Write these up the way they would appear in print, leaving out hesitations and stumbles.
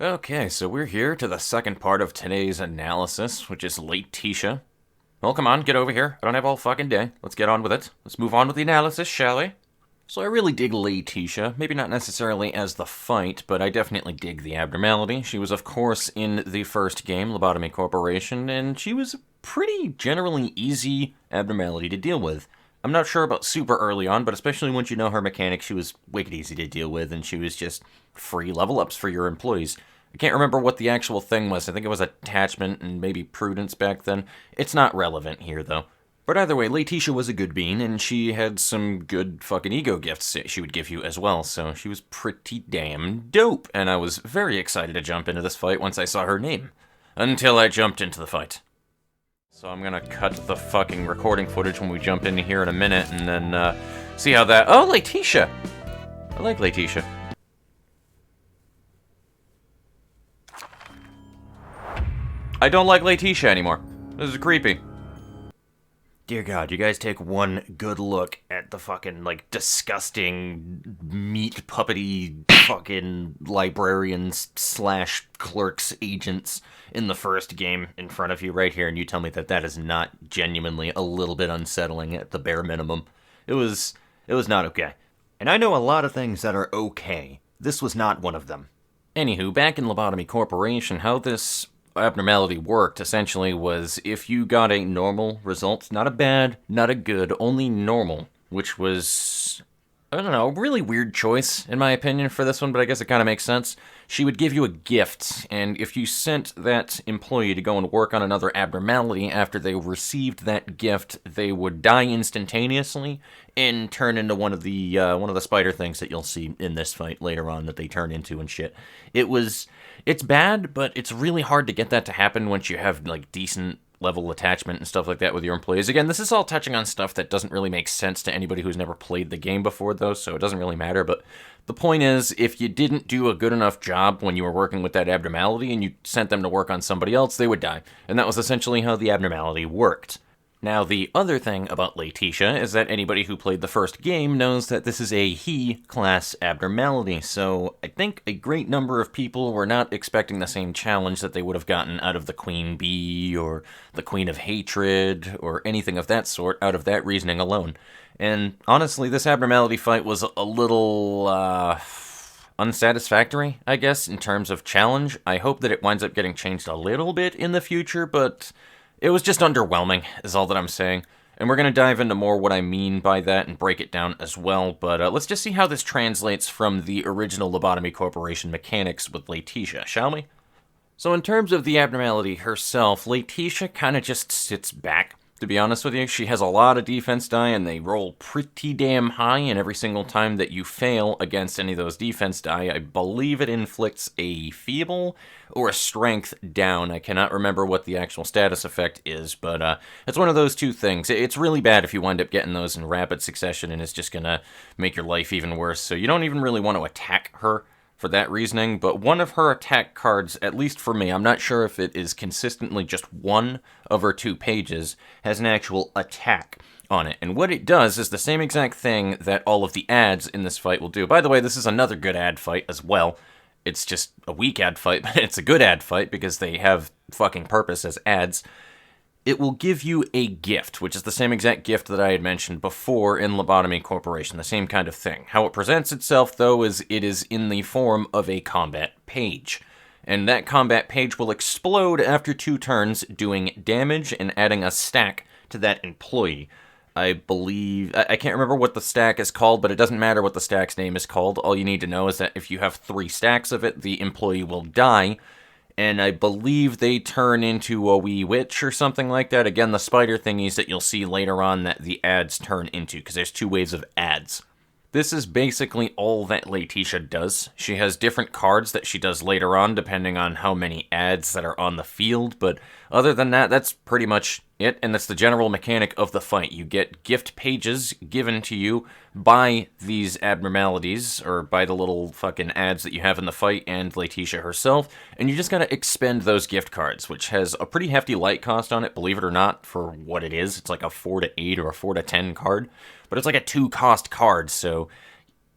Okay, so we're here to the second part of today's analysis, which is Laetitia. Well, come on, get over here. I don't have all fucking day. Let's get on with it. Let's move on with the analysis, shall we? So I really dig Laetitia. Maybe not necessarily as the fight, but I definitely dig the abnormality. She was, of course, in the first game, Lobotomy Corporation, and she was a pretty generally easy abnormality to deal with. I'm not sure about super early on, but especially once you know her mechanics, she was wicked easy to deal with, and she was just free level ups for your employees. I can't remember what the actual thing was. I think it was attachment and maybe prudence back then. It's not relevant here, though. But either way, Laetitia was a good bean, and she had some good fucking ego gifts she would give you as well, so she was pretty damn dope, and I was very excited to jump into this fight once I saw her name. Until I jumped into the fight. So I'm gonna cut the fucking recording footage when we jump in here in a minute, and then, see how that... Oh, Laetitia! I like Laetitia. I don't like Laetitia anymore. This is creepy. Dear God, you guys take one good look at the fucking, like, disgusting, meat puppety fucking librarians slash clerks agents in the first game in front of you right here, and you tell me that that is not genuinely a little bit unsettling at the bare minimum. It was not okay. And I know a lot of things that are okay. This was not one of them. Anywho, back in Lobotomy Corporation, how this abnormality worked essentially was if you got a normal result, not a bad, not a good, only normal, which was, I don't know, a really weird choice in my opinion for this one, but I guess it kind of makes sense. She would give you a gift, and if you sent that employee to go and work on another abnormality after they received that gift, they would die instantaneously and turn into one of the spider things that you'll see in this fight later on that they turn into and shit. It's bad, but it's really hard to get that to happen once you have, like, decent level attachment and stuff like that with your employees. Again, this is all touching on stuff that doesn't really make sense to anybody who's never played the game before, though, so it doesn't really matter. But the point is, if you didn't do a good enough job when you were working with that abnormality and you sent them to work on somebody else, they would die. And that was essentially how the abnormality worked. Now, the other thing about Laetitia is that anybody who played the first game knows that this is a he-class abnormality, so I think a great number of people were not expecting the same challenge that they would have gotten out of the Queen Bee, or the Queen of Hatred, or anything of that sort out of that reasoning alone. And honestly, this abnormality fight was a little, unsatisfactory, I guess, in terms of challenge. I hope that it winds up getting changed a little bit in the future, but it was just underwhelming, is all that I'm saying. And we're going to dive into more what I mean by that and break it down as well, but let's just see how this translates from the original Lobotomy Corporation mechanics with Laetitia, shall we? So in terms of the abnormality herself, Laetitia kind of just sits back. To be honest with you, she has a lot of defense die, and they roll pretty damn high, and every single time that you fail against any of those defense die, I believe it inflicts a feeble or a strength down. I cannot remember what the actual status effect is, but it's one of those two things. It's really bad if you wind up getting those in rapid succession, and it's just gonna make your life even worse, so you don't even really want to attack her for that reasoning, but one of her attack cards, at least for me, I'm not sure if it is consistently just one of her 2 pages, has an actual attack on it. And what it does is the same exact thing that all of the ads in this fight will do. By the way, this is another good ad fight as well. It's just a weak ad fight, but it's a good ad fight because they have fucking purpose as ads. It will give you a gift, which is the same exact gift that I had mentioned before in Lobotomy Corporation, the same kind of thing. How it presents itself, though, is it is in the form of a combat page. And that combat page will explode after 2 turns, doing damage and adding a stack to that employee. I believe... I can't remember what the stack is called, but it doesn't matter what the stack's name is called. All you need to know is that if you have 3 stacks of it, the employee will die, and I believe they turn into a wee witch or something like that. Again, the spider thingies that you'll see later on that the ads turn into, because there's 2 waves of ads. This is basically all that Laetitia does. She has different cards that she does later on, depending on how many ads that are on the field, but other than that, that's pretty much it, and that's the general mechanic of the fight. You get gift pages given to you by these abnormalities, or by the little fucking ads that you have in the fight, and Laetitia herself, and you just gotta expend those gift cards, which has a pretty hefty light cost on it, believe it or not, for what it is. It's like a 4 to 8 or a 4 to 10 card, but it's like a 2 cost card, so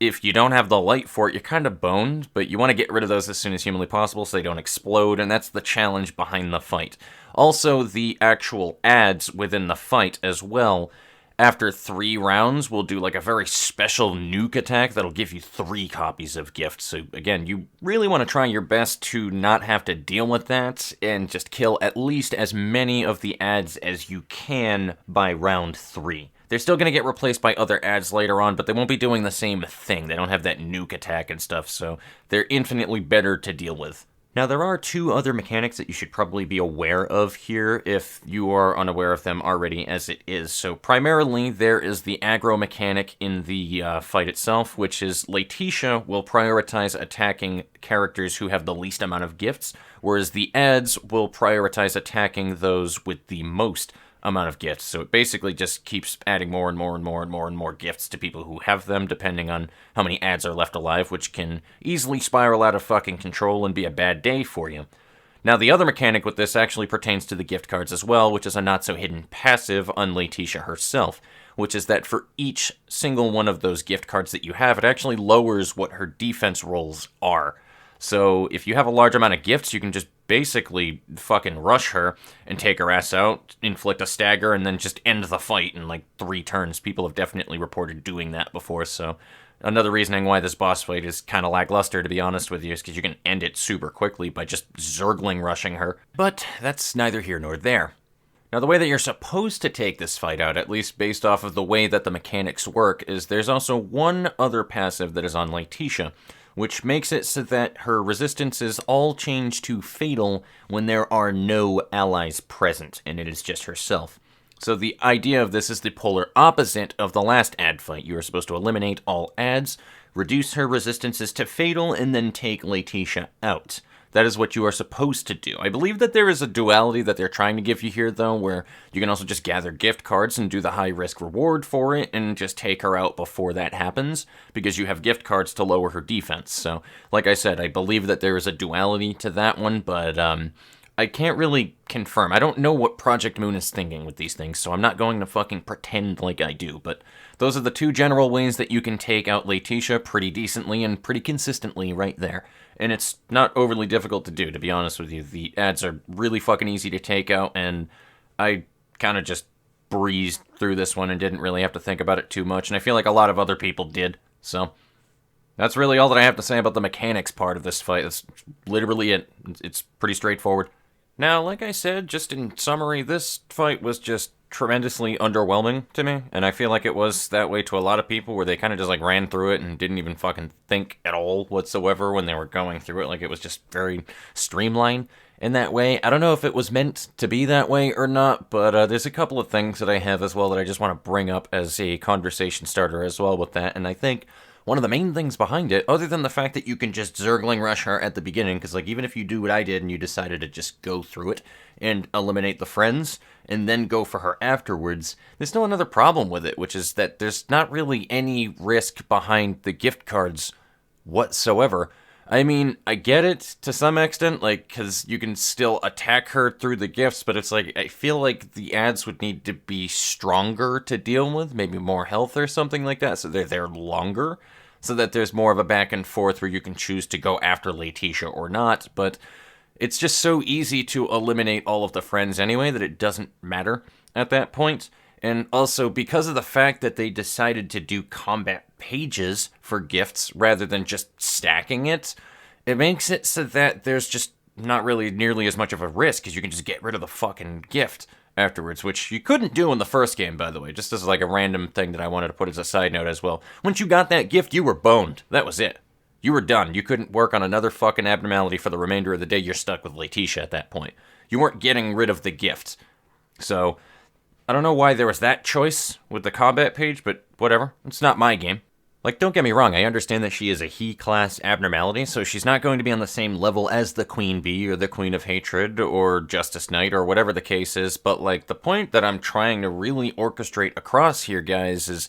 if you don't have the light for it, you're kind of boned, but you want to get rid of those as soon as humanly possible so they don't explode, and that's the challenge behind the fight. Also, the actual adds within the fight as well. After 3 rounds, we'll do like a very special nuke attack that'll give you 3 copies of gifts. So again, you really want to try your best to not have to deal with that and just kill at least as many of the adds as you can by round 3. They're still going to get replaced by other adds later on, but they won't be doing the same thing. They don't have that nuke attack and stuff, so they're infinitely better to deal with. Now, there are 2 other mechanics that you should probably be aware of here if you are unaware of them already as it is. So primarily, there is the aggro mechanic in the fight itself, which is Laetitia will prioritize attacking characters who have the least amount of gifts, whereas the adds will prioritize attacking those with the most amount of gifts. So it basically just keeps adding more and more and more and more and more gifts to people who have them, depending on how many adds are left alive, which can easily spiral out of fucking control and be a bad day for you. Now, the other mechanic with this actually pertains to the gift cards as well, which is a not-so-hidden passive on Laetitia herself, which is that for each single one of those gift cards that you have, it actually lowers what her defense rolls are. So if you have a large amount of gifts, you can just basically fucking rush her and take her ass out, inflict a stagger, and then just end the fight in like 3 turns. People have definitely reported doing that before, so another reasoning why this boss fight is kind of lackluster, to be honest with you, is because you can end it super quickly by just zergling rushing her. But that's neither here nor there. Now, the way that you're supposed to take this fight out, at least based off of the way that the mechanics work, is there's also one other passive that is on Laetitia, which makes it so that her resistances all change to fatal when there are no allies present, and it is just herself. So the idea of this is the polar opposite of the last ad fight. You are supposed to eliminate all ads, reduce her resistances to fatal, and then take Laetitia out. That is what you are supposed to do. I believe that there is a duality that they're trying to give you here, though, where you can also just gather gift cards and do the high-risk reward for it and just take her out before that happens, because you have gift cards to lower her defense. So, like I said, I believe that there is a duality to that one, but I can't really confirm. I don't know what Project Moon is thinking with these things, so I'm not going to fucking pretend like I do, but those are the 2 general ways that you can take out Laetitia pretty decently and pretty consistently right there. And it's not overly difficult to do, to be honest with you. The ads are really fucking easy to take out, and I kind of just breezed through this one and didn't really have to think about it too much, and I feel like a lot of other people did, so that's really all that I have to say about the mechanics part of this fight. That's literally it. It's pretty straightforward. Now, like I said, just in summary, this fight was just tremendously underwhelming to me, and I feel like it was that way to a lot of people, where they kind of just like ran through it and didn't even fucking think at all whatsoever when they were going through it. Like, it was just very streamlined in that way. I don't know if it was meant to be that way or not, but there's a couple of things that I have as well that I just want to bring up as a conversation starter as well with that, and I think one of the main things behind it, other than the fact that you can just zergling rush her at the beginning, because like even if you do what I did and you decided to just go through it and eliminate the friends and then go for her afterwards, there's still another problem with it, which is that there's not really any risk behind the gift cards whatsoever. I mean, I get it to some extent, like, because you can still attack her through the gifts, but it's like, I feel like the ads would need to be stronger to deal with, maybe more health or something like that, so they're there longer, so that there's more of a back and forth where you can choose to go after Laetitia or not, but it's just so easy to eliminate all of the friends anyway that it doesn't matter at that point. And also, because of the fact that they decided to do combat pages for gifts rather than just stacking it, it makes it so that there's just not really nearly as much of a risk, because you can just get rid of the fucking gift afterwards, which you couldn't do in the first game, by the way, just as like a random thing that I wanted to put as a side note as well. Once you got that gift, you were boned. That was it. You were done. You couldn't work on another fucking abnormality for the remainder of the day. You're stuck with Laetitia at that point. You weren't getting rid of the gift. So I don't know why there was that choice with the combat page, but whatever. It's not my game. Like, don't get me wrong, I understand that she is a he-class abnormality, so she's not going to be on the same level as the Queen Bee or the Queen of Hatred or Justice Knight or whatever the case is, but, like, the point that I'm trying to really orchestrate across here, guys, is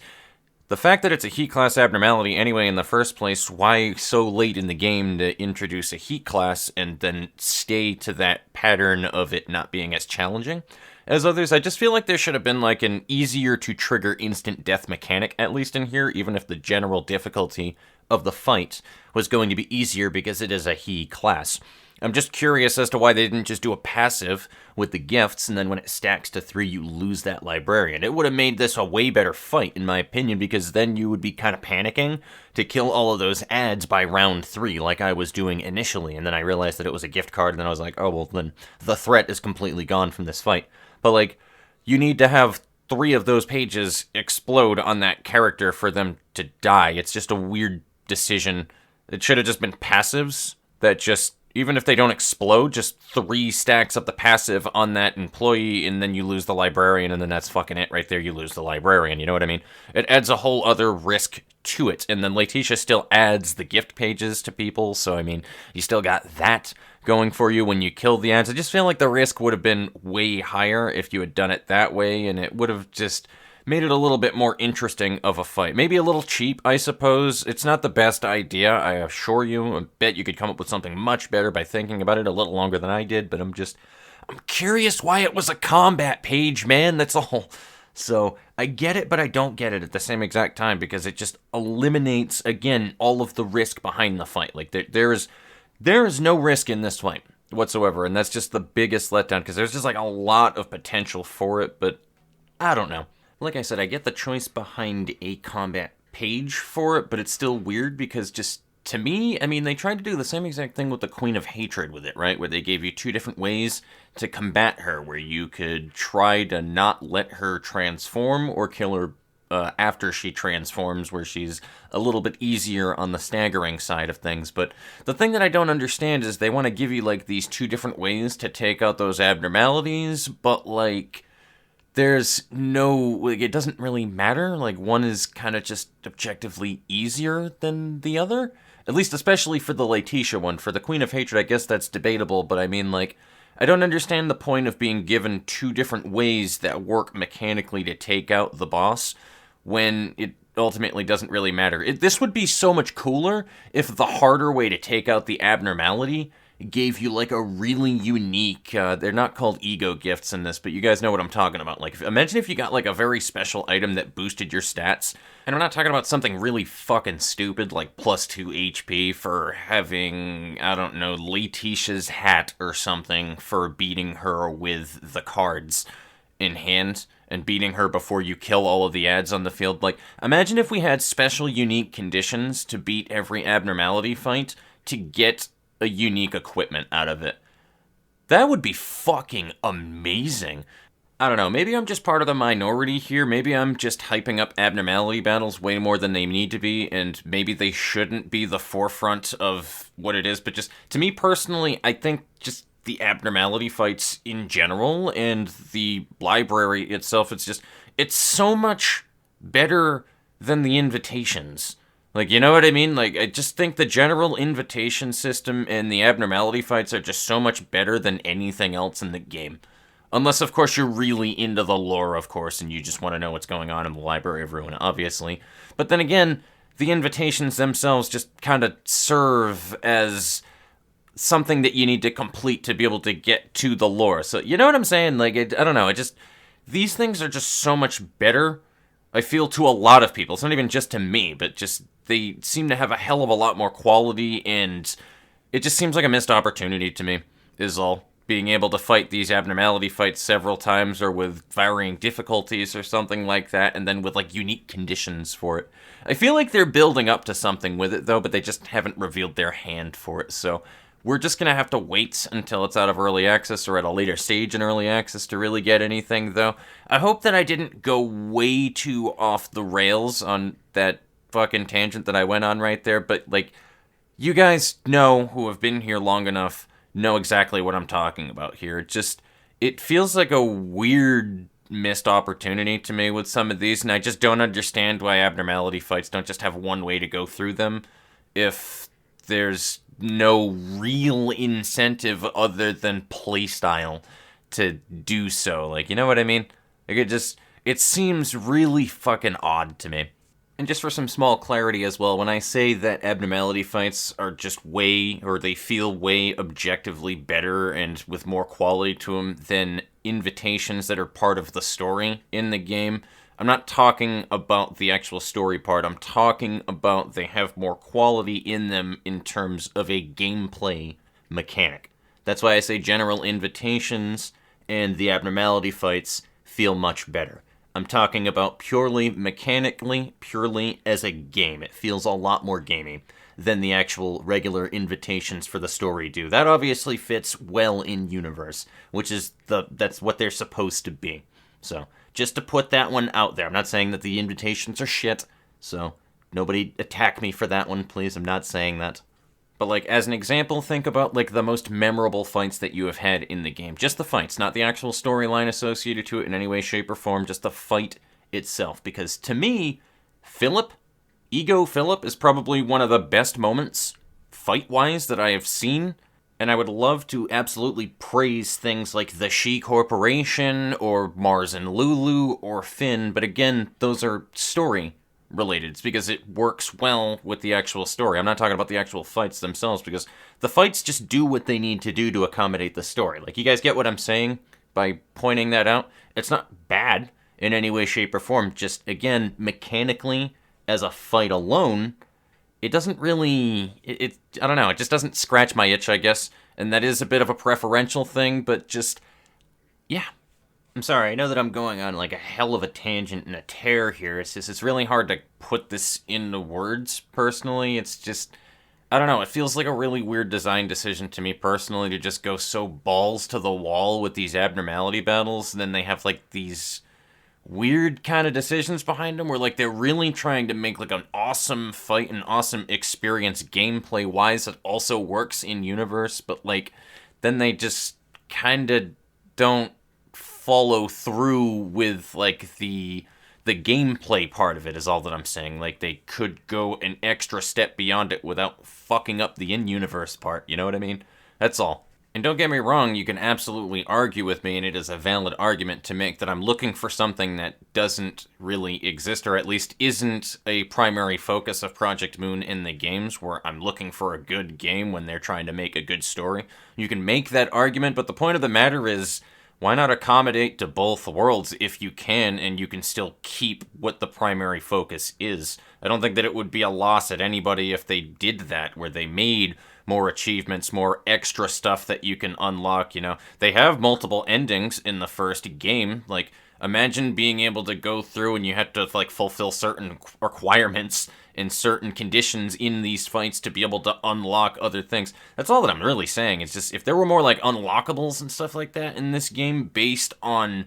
The fact that it's a heat class abnormality anyway in the first place, why so late in the game to introduce a heat class and then stay to that pattern of it not being as challenging as others? I just feel like there should have been like an easier to trigger instant death mechanic, at least in here, even if the general difficulty of the fight was going to be easier because it is a he class. I'm just curious as to why they didn't just do a passive with the gifts, and then when it stacks to 3, you lose that librarian. It would have made this a way better fight, in my opinion, because then you would be kind of panicking to kill all of those ads by round 3, like I was doing initially, and then I realized that it was a gift card, and then I was like, oh, well, then the threat is completely gone from this fight. But, like, you need to have 3 of those pages explode on that character for them to die. It's just a weird decision. It should have just been passives that just, even if they don't explode, just 3 stacks up the passive on that employee, and then you lose the librarian, and then that's fucking it right there. You lose the librarian, you know what I mean? It adds a whole other risk to it, and then Laetitia still adds the gift pages to people, so I mean, you still got that going for you when you kill the ads. I just feel like the risk would have been way higher if you had done it that way, and it would have just made it a little bit more interesting of a fight. Maybe a little cheap, I suppose. It's not the best idea, I assure you. I bet you could come up with something much better by thinking about it a little longer than I did, but I'm curious why it was a combat page, man, that's all. So, I get it, but I don't get it at the same exact time, because it just eliminates, again, all of the risk behind the fight. Like, there is no risk in this fight whatsoever, and that's just the biggest letdown, because there's just, like, a lot of potential for it, but I don't know. Like I said, I get the choice behind a combat page for it, but it's still weird because just, to me, I mean, they tried to do the same exact thing with the Queen of Hatred with it, right? Where they gave you 2 different ways to combat her, where you could try to not let her transform or kill her after she transforms, where she's a little bit easier on the staggering side of things. But the thing that I don't understand is they want to give you, like, these 2 different ways to take out those abnormalities, but, like, there's no, like, it doesn't really matter. Like, one is kind of just objectively easier than the other. At least, especially for the Laetitia one. For the Queen of Hatred, I guess that's debatable, but I mean, like, I don't understand the point of being given 2 different ways that work mechanically to take out the boss when it ultimately doesn't really matter. This would be so much cooler if the harder way to take out the abnormality gave you, like, a really unique, they're not called ego gifts in this, but you guys know what I'm talking about. Like, imagine if you got, like, a very special item that boosted your stats, and I'm not talking about something really fucking stupid, like plus 2 HP for having, I don't know, Laetitia's hat or something for beating her with the cards in hand, and beating her before you kill all of the ads on the field. Like, imagine if we had special unique conditions to beat every abnormality fight to get a unique equipment out of it. That would be fucking amazing. I don't know, maybe I'm just part of the minority here. Maybe I'm just hyping up abnormality battles way more than they need to be, and maybe they shouldn't be the forefront of what it is. But just, to me personally, I think just the abnormality fights in general and the library itself, it's so much better than the invitations. Like, you know what I mean? Like, I just think the general invitation system and the abnormality fights are just so much better than anything else in the game. Unless, of course, you're really into the lore, of course, and you just want to know what's going on in the Library of Ruina, obviously. But then again, the invitations themselves just kind of serve as something that you need to complete to be able to get to the lore. So, you know what I'm saying? Like, I don't know, these things are just so much better, I feel, to a lot of people. It's not even just to me, but just, they seem to have a hell of a lot more quality, and it just seems like a missed opportunity to me, is all. Being able to fight these abnormality fights several times, or with varying difficulties or something like that, and then with, like, unique conditions for it. I feel like they're building up to something with it, though, but they just haven't revealed their hand for it, so we're just gonna have to wait until it's out of early access or at a later stage in early access to really get anything, though. I hope that I didn't go way too off the rails on that fucking tangent that I went on right there, but, like, you guys know, who have been here long enough, know exactly what I'm talking about here. It feels like a weird missed opportunity to me with some of these, and I just don't understand why abnormality fights don't just have one way to go through them if there's no real incentive other than playstyle to do so. Like, you know what I mean? Like, it seems really fucking odd to me. And just for some small clarity as well, when I say that abnormality fights are just way, or they feel way objectively better and with more quality to them than invitations that are part of the story in the game, I'm not talking about the actual story part. I'm talking about they have more quality in them in terms of a gameplay mechanic. That's why I say general invitations and the abnormality fights feel much better. I'm talking about purely mechanically, purely as a game. It feels a lot more gamey than the actual regular invitations for the story do. That obviously fits well in universe, which is that's what they're supposed to be. So, just to put that one out there. I'm not saying that the invitations are shit, so nobody attack me for that one, please. I'm not saying that. But, like, as an example, think about, like, the most memorable fights that you have had in the game. Just the fights, not the actual storyline associated to it in any way, shape, or form, just the fight itself. Because, to me, Ego Philip is probably one of the best moments, fight-wise, that I have seen. And I would love to absolutely praise things like the She Corporation, or Mars and Lulu, or Finn, but again, those are story related. It's because it works well with the actual story. I'm not talking about the actual fights themselves, because the fights just do what they need to do to accommodate the story. Like, you guys get what I'm saying by pointing that out? It's not bad in any way, shape, or form. Just, again, mechanically, as a fight alone, it doesn't really... I don't know, it just doesn't scratch my itch, I guess. And that is a bit of a preferential thing, but just... yeah. I'm sorry, I know that I'm going on like a hell of a tangent and a tear here. It's really hard to put this into words, personally. It's just, I don't know, it feels like a really weird design decision to me personally to just go so balls to the wall with these abnormality battles, and then they have like these weird kind of decisions behind them where like they're really trying to make like an awesome fight, an awesome experience gameplay-wise that also works in universe, but like then they just kind of don't follow through with like the gameplay part of it is all that I'm saying. Like they could go an extra step beyond it without fucking up the in-universe part, you know what I mean? That's all. And don't get me wrong, you can absolutely argue with me, and it is a valid argument to make, that I'm looking for something that doesn't really exist, or at least isn't a primary focus of Project Moon in the games, where I'm looking for a good game when they're trying to make a good story. You can make that argument, but the point of the matter is, why not accommodate to both worlds if you can, and you can still keep what the primary focus is? I don't think that it would be a loss at anybody if they did that, where they made more achievements, more extra stuff that you can unlock, you know. They have multiple endings in the first game. Like, imagine being able to go through and you had to, like, fulfill certain requirements and certain conditions in these fights to be able to unlock other things. That's all that I'm really saying. It's just, if there were more, like, unlockables and stuff like that in this game based on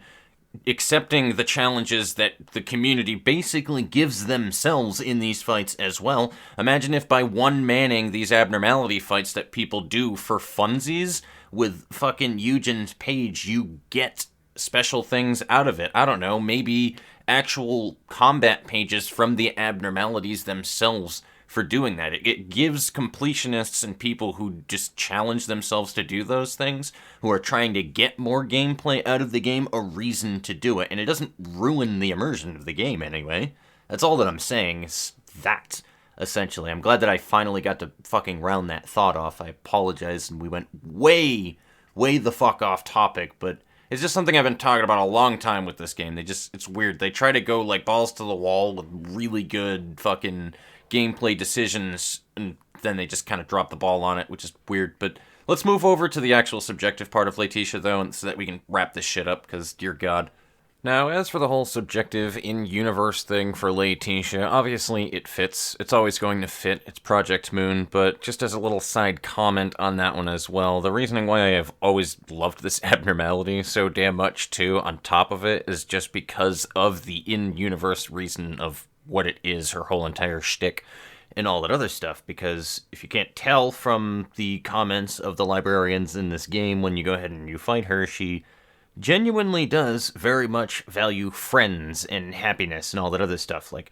accepting the challenges that the community basically gives themselves in these fights as well. Imagine if by one-manning these abnormality fights that people do for funsies with fucking Eugen's page, you get special things out of it. I don't know, maybe actual combat pages from the abnormalities themselves for doing that. It gives completionists and people who just challenge themselves to do those things, who are trying to get more gameplay out of the game, a reason to do it. And it doesn't ruin the immersion of the game anyway. That's all that I'm saying, is that, essentially. I'm glad that I finally got to fucking round that thought off. I apologize, and we went way the fuck off topic, but it's just something I've been talking about a long time with this game. It's weird. They try to go, like, balls to the wall with really good fucking gameplay decisions, and then they just kind of drop the ball on it, which is weird. But let's move over to the actual subjective part of Laetitia, though, and so that we can wrap this shit up, because, dear God. Now, as for the whole subjective in-universe thing for Laetitia, obviously it fits. It's always going to fit. It's Project Moon, but just as a little side comment on that one as well, the reasoning why I have always loved this abnormality so damn much, too, on top of it, is just because of the in-universe reason of what it is, her whole entire shtick, and all that other stuff, because if you can't tell from the comments of the librarians in this game, when you go ahead and you fight her, she genuinely does very much value friends and happiness and all that other stuff. Like,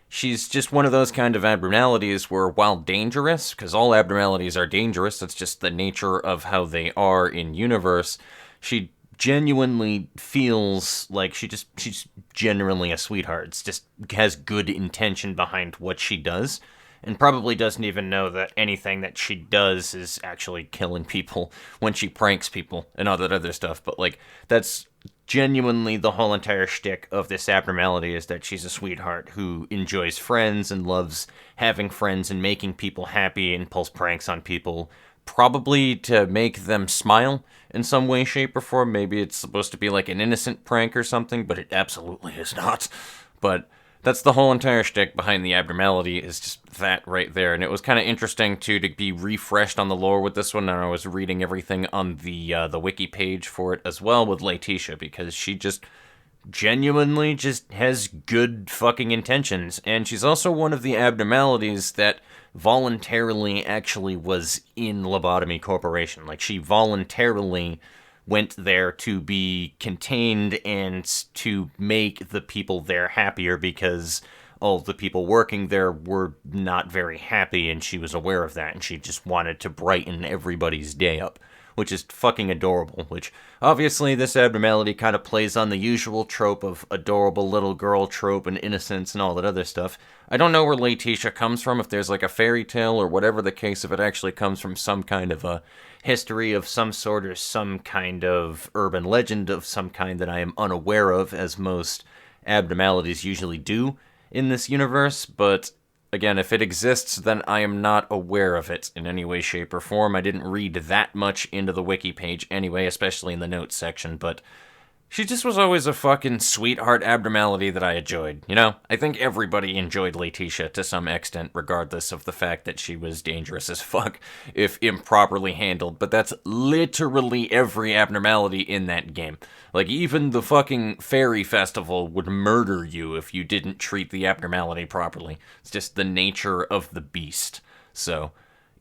she's just one of those kind of abnormalities where, while dangerous, because all abnormalities are dangerous, that's just the nature of how they are in universe, she genuinely feels like she's genuinely a sweetheart. It's just has good intention behind what she does, and probably doesn't even know that anything that she does is actually killing people when she pranks people and all that other stuff. But like, that's genuinely the whole entire shtick of this abnormality, is that she's a sweetheart who enjoys friends and loves having friends and making people happy and pulls pranks on people, probably to make them smile in some way, shape, or form. Maybe it's supposed to be like an innocent prank or something, but it absolutely is not. But that's the whole entire shtick behind the abnormality, is just that right there. And it was kind of interesting, too, to be refreshed on the lore with this one, and I was reading everything on the wiki page for it as well with Laetitia, because she just genuinely just has good fucking intentions. And she's also one of the abnormalities that voluntarily actually was in Lobotomy Corporation. Like, she voluntarily went there to be contained and to make the people there happier, because all the people working there were not very happy, and she was aware of that, and she just wanted to brighten everybody's day up, which is fucking adorable. Which, obviously, this abnormality kind of plays on the usual trope of adorable little girl trope and innocence and all that other stuff. I don't know where Laetitia comes from, if there's like a fairy tale or whatever the case, if it actually comes from some kind of a history of some sort or some kind of urban legend of some kind that I am unaware of, as most abnormalities usually do in this universe. But again, if it exists, then I am not aware of it in any way, shape, or form. I didn't read that much into the wiki page anyway, especially in the notes section, but she just was always a fucking sweetheart abnormality that I enjoyed, you know? I think everybody enjoyed Laetitia to some extent, regardless of the fact that she was dangerous as fuck if improperly handled, but that's literally every abnormality in that game. Like, even the fucking fairy festival would murder you if you didn't treat the abnormality properly. It's just the nature of the beast. So,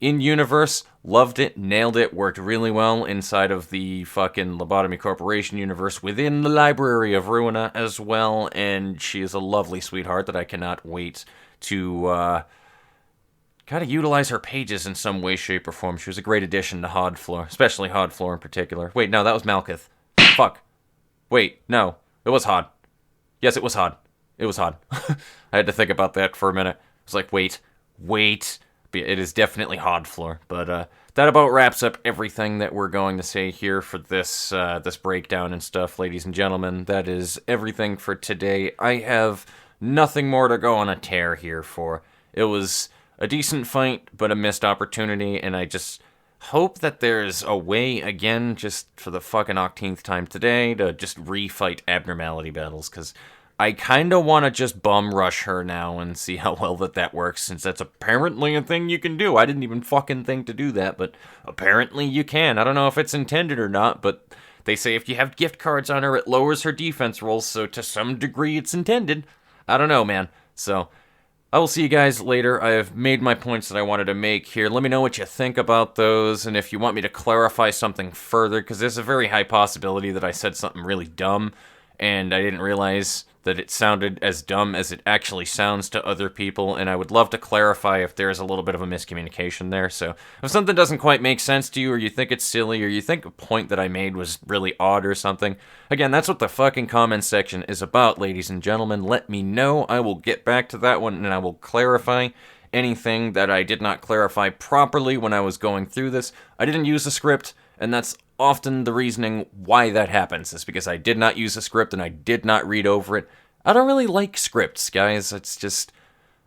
in-universe, loved it, nailed it, worked really well inside of the fucking Lobotomy Corporation universe within the library of Ruina as well, and she is a lovely sweetheart that I cannot wait to kind of utilize her pages in some way, shape, or form. She was a great addition to Hodfloor, especially Hodfloor in particular. Wait, no, that was Malkuth. Fuck. Wait, no, it was Hod. Yes, it was Hod. It was Hod. I had to think about that for a minute. I was like, wait. It is definitely Hodfloor. But that about wraps up everything that we're going to say here for this this breakdown and stuff, ladies and gentlemen. That is everything for today. I have nothing more to go on a tear here for. It was a decent fight, but a missed opportunity, and I just hope that there's a way, again, just for the fucking octeenth time today, to just refight abnormality battles, because I kind of want to just bum rush her now and see how well that works, since that's apparently a thing you can do. I didn't even fucking think to do that, but apparently you can. I don't know if it's intended or not, but they say if you have gift cards on her, it lowers her defense rolls, so to some degree it's intended. I don't know, man. So I will see you guys later. I have made my points that I wanted to make here. Let me know what you think about those, and if you want me to clarify something further, because there's a very high possibility that I said something really dumb, and I didn't realize that it sounded as dumb as it actually sounds to other people, and I would love to clarify if there is a little bit of a miscommunication there. So if something doesn't quite make sense to you, or you think it's silly, or you think a point that I made was really odd or something, again, that's what the fucking comments section is about, ladies and gentlemen. Let me know. I will get back to that one, and I will clarify anything that I did not clarify properly when I was going through this. I didn't use a script, and that's often the reasoning why that happens, is because I did not use a script and I did not read over it. I don't really like scripts, guys. It's just,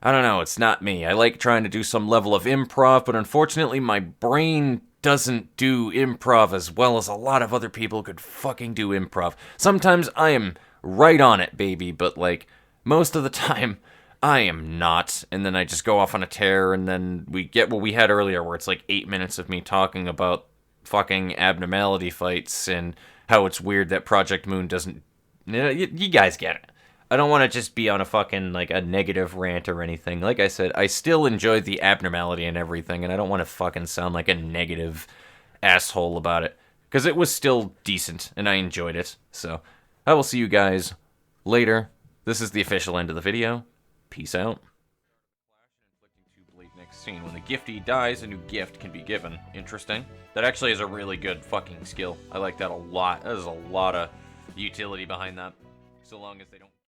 I don't know, it's not me. I like trying to do some level of improv, but unfortunately my brain doesn't do improv as well as a lot of other people could fucking do improv. Sometimes I am right on it, baby, but like, most of the time, I am not, and then I just go off on a tear, and then we get what we had earlier, where it's like 8 minutes of me talking about fucking abnormality fights and how it's weird that Project Moon doesn't... You guys get it. I don't want to just be on a fucking, like, a negative rant or anything. Like I said, I still enjoy the abnormality and everything, and I don't want to fucking sound like a negative asshole about it, because it was still decent, and I enjoyed it. So, I will see you guys later. This is the official end of the video. Peace out. 16. When the giftee dies, a new gift can be given. Interesting. That actually is a really good fucking skill. I like that a lot. There's a lot of utility behind that. So long as they don't...